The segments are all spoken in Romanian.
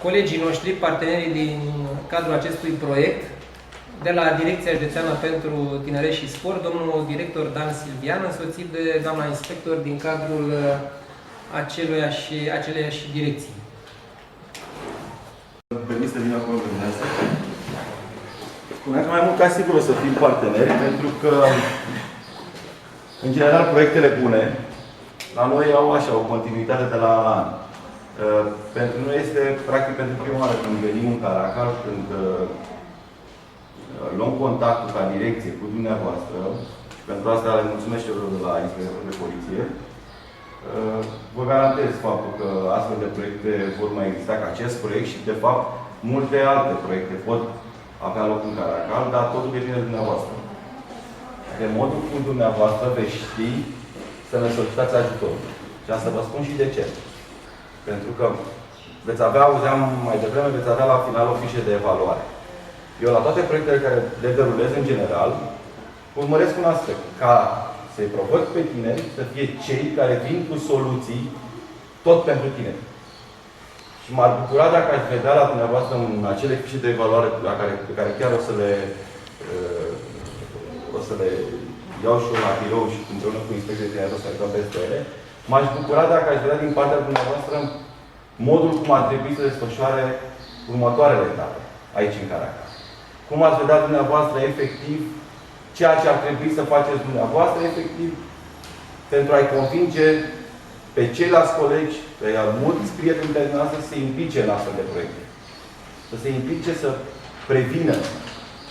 colegii noștri, partenerii din cadrul acestui proiect, de la Direcția Județeană pentru Tineret și Sport, domnul director Dan Silvian, însoțit de doamna inspector din cadrul aceleiași direcții. Permis să vin acolo în asta. Spuneam că mai mult ca sigur o să fim parteneri, pentru că, în general, proiectele bune, la noi au așa, o continuitate de la an la an. Pentru noi este, practic, pentru prima oară când venim în Caracal, când luăm contactul ca direcție cu dumneavoastră, și pentru asta le mulțumesc celor de la Inspectorul de Poliție, vă garantez faptul că astfel de proiecte vor mai exista ca acest proiect și, de fapt, multe alte proiecte pot avea loc în Caracal, dar totul depinde de dumneavoastră. De modul cum dumneavoastră veți ști să ne solicitați ajutorul. Și asta vă spun și de ce. Pentru că veți avea, auzeam mai devreme, veți avea la final o fișă de evaluare. Eu la toate proiectele care le derulez în general, urmăresc un aspect, ca să-i provoc pe tineri să fie cei care vin cu soluții tot pentru tineri. Și m-ar bucura dacă aș vedea la dumneavoastră în acele fișe de evaluare pe care chiar o să le iau și eu la birou și împreună cu inspecția de tineret o să uităm peste ele, m-aș bucura dacă aș vedea din partea dumneavoastră modul cum ar trebui să desfășoare următoarele etape aici în Caracal. Cum ați vedea dumneavoastră efectiv ceea ce ar trebui să faceți dumneavoastră efectiv pentru a-i convinge pe ceilalți colegi, pe mulți prieteni de dumneavoastră să se implice în astfel de proiecte. Să se implice, să prevină,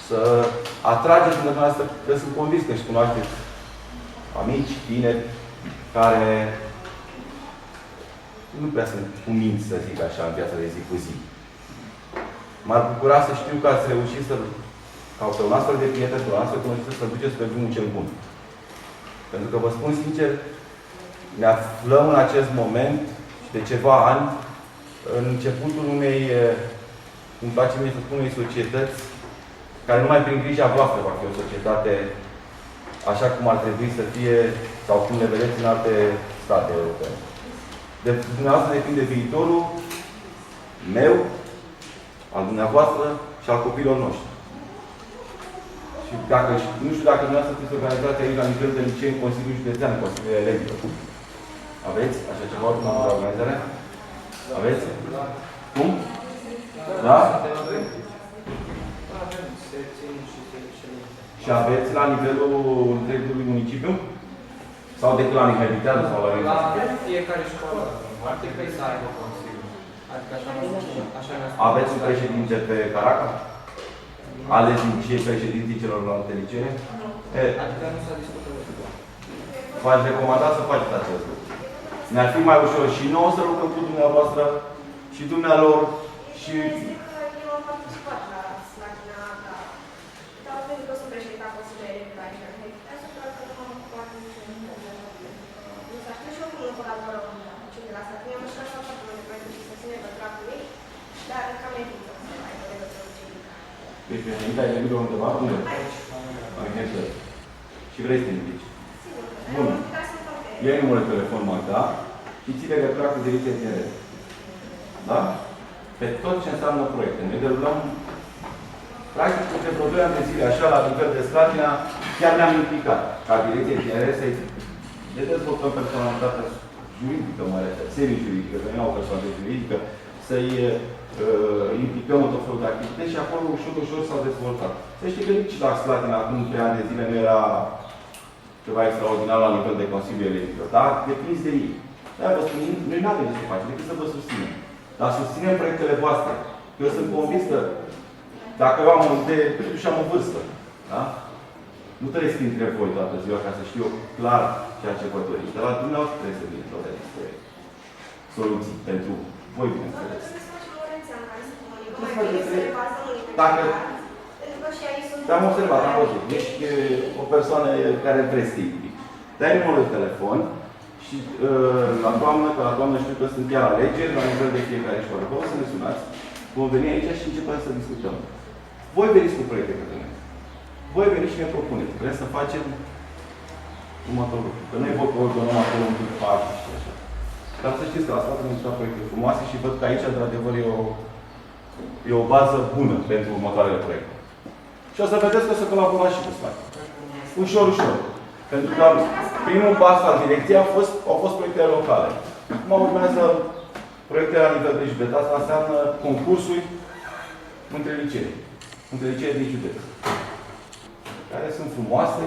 să atrageți dumneavoastră, că sunt convins că își cunoașteți amici, tineri, care nu prea sunt cuminți, să zic așa, în viața de zi cu zi. M-ar bucura să știu că ați reușit să, ca pe un astfel de prieten, pe un astfel de cunoștință, să duceți pe drumul cel bun. Pentru că vă spun sincer, ne aflăm în acest moment și de ceva ani în începutul unei, îmi place mie să spun, unei societăți care numai prin grija voastră va fi o societate așa cum ar trebui să fie sau cum le vedeți în alte state europene. De dumneavoastră depinde viitorul meu, al dumneavoastră și al copiilor noștri. Și dacă, nu știu dacă dumneavoastră sunteți organizați aici la nivel de liceu, în Consiliul Județean, în Consiliul Elevilor. Aveți așa ceva de organizare? Aveți? Cum? Da? Și aveți la nivelul întregului municipiu? Sau decât la nivel vital sau la nivel? La fiecare școală. Ar trebui să aibă Consiliu. Adică așa ne-a spus. Aveți un președinte pe Caracal? Ales din cei președinții celorlalte licee? Nu. Adică nu s-a discutat. V-aș recomanda să faceți acest lucru. Ne-ar fi mai ușor și nouă să lucrăm cu dumneavoastră și dumnealor și... Deci, președinte, ai venit undeva? Unde? Aici. Și vrei să te implici? Bun. Ia numărul de telefon, Magda, și ții legătura cu Direcția Tineret. Da? Pe tot ce înseamnă proiecte. Noi derulăm, practic, între vreo 2 ani de zile, așa, la nivel de Slatina, chiar ne-am implicat ca Direcția Tineret să-i dezvoltăm personalitatea juridică, mă refer, semi-juridică, că nu au persoană juridică, să-i implicăm în tot felul de activități și acolo ușor, ușor s-au dezvoltat. Să știi că nici la Slatina, acum 3 ani de zile, nu era ceva extraordinar la nivel de Consiliul Elevilor, dar depinzi de ei. De-aia vă spun, noi nu avem ce să facem, decât să vă susținem. Dar susținem proiectele voastre. Eu sunt convins că dacă eu am o idee, și am o vârstă, da? Nu trebuie să între voi toată ziua ca să știu clar ceea ce vă doriți. Dar la dumneavoastră trebuie să vină toate aceste soluții pentru voi, bineînțeles. Dacă te-am observat, am văzut. Ești o persoană care vrei să te implici. Dai numărul de telefon și la toamnă, că la toamnă știu că sunt chiar alegeri, la nivel de fiecare școală. Vă o să ne sunați, vom veni aici și începem să discutăm. Voi veniți cu proiecte către noi. Voi veniți și ne propuneți. Vrem să facem următorul lucru. Că noi vă coordonăm acolo un pic parte și așa. Dar să știți că la stat am întâlnit proiecte frumoase și văd că aici, într-adevăr, e E o bază bună pentru următoarele proiecte. Și o să vedeți că o să colaborați și cu Slack. Ușor, ușor. Pentru că primul pas al direcției au fost proiectele locale. Acum urmează proiectele la nivel de județ. Asta înseamnă concursuri între licee. Între licee din județ. Care sunt frumoase,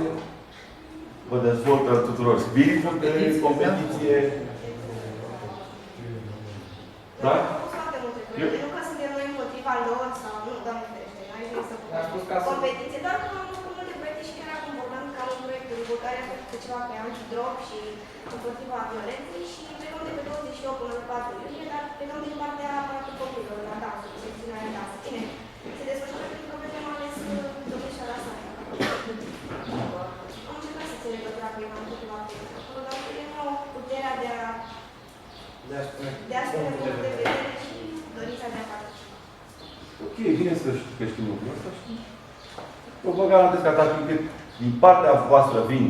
vă dezvoltă tuturor spiritul de competiție. Da? Nu că suntem noi împotriva lor sau nu, Doamne ferește, n-ai venit să competiție, dar că am făcut multe proiecte și chiar acum vorbeam ca un proiect de dezvoltare, a făcut ceva pe antidrog și împotriva violenței și plecăm de pe 28 până pe 4 iulie, dar plecăm din partea aparatului copiilor la dansul, secțiunea de dans. Bine, se desfășoară pentru că vedem ales domnișoara la sala. Am încercat să țin legătura cu ei, am împotriva acolo, dar ei nu au puterea de a spune punctul de vedere și dorința de a face ceva. Ok, bine că știm lucrul ăsta. Eu vă garantez că atât timp cât din partea voastră vin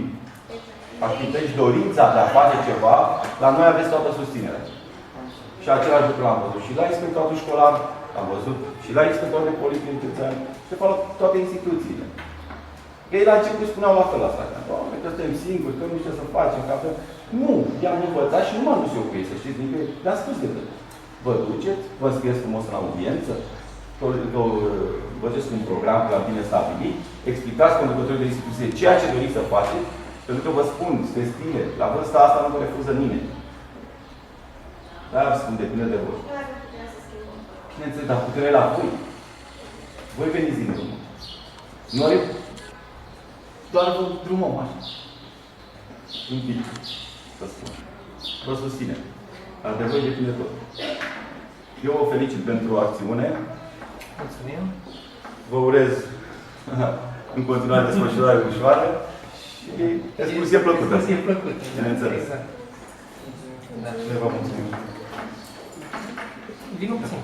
activități, dorința de a face ceva, la noi aveți toată susținerea. Și același lucru l-am văzut. Și la inspectoratul școlar am văzut. Și la inspectoratul de poliție județean. Se fac toate instituțiile. Ei la început spuneau la fel asta. Doamne, că suntem singuri, că nu știu ce să facem, că avem... Nu, i-am învățat și nu m-am dus eu cu ei, să știți, nici le-am spus de cât. Vă duceți, vă scrieți frumos în audiență, vă duceți un program la bine stabilit, explicați conducătorii de instituție ceea ce doriți să faceți, pentru că vă spun, sunteți bine, la vârsta asta nu vă refuză nimeni. Dar spun, depinde de voi. Nu avem puterea să schimbăm. Bineînțeles, dar puterea la voi. Voi veniți din urmă. Noi doar vă drumăm așa. Un pic, să spun. Vă susținem. Dar de voi depinde tot. Eu vă felicit pentru acțiune. Mulțumim. Vă urez în continuare desfășurare ușoară și excursie plăcută. Excursie plăcută. Bineînțeles. Exact. Da. Ne vă mulțumim. Vino puțin.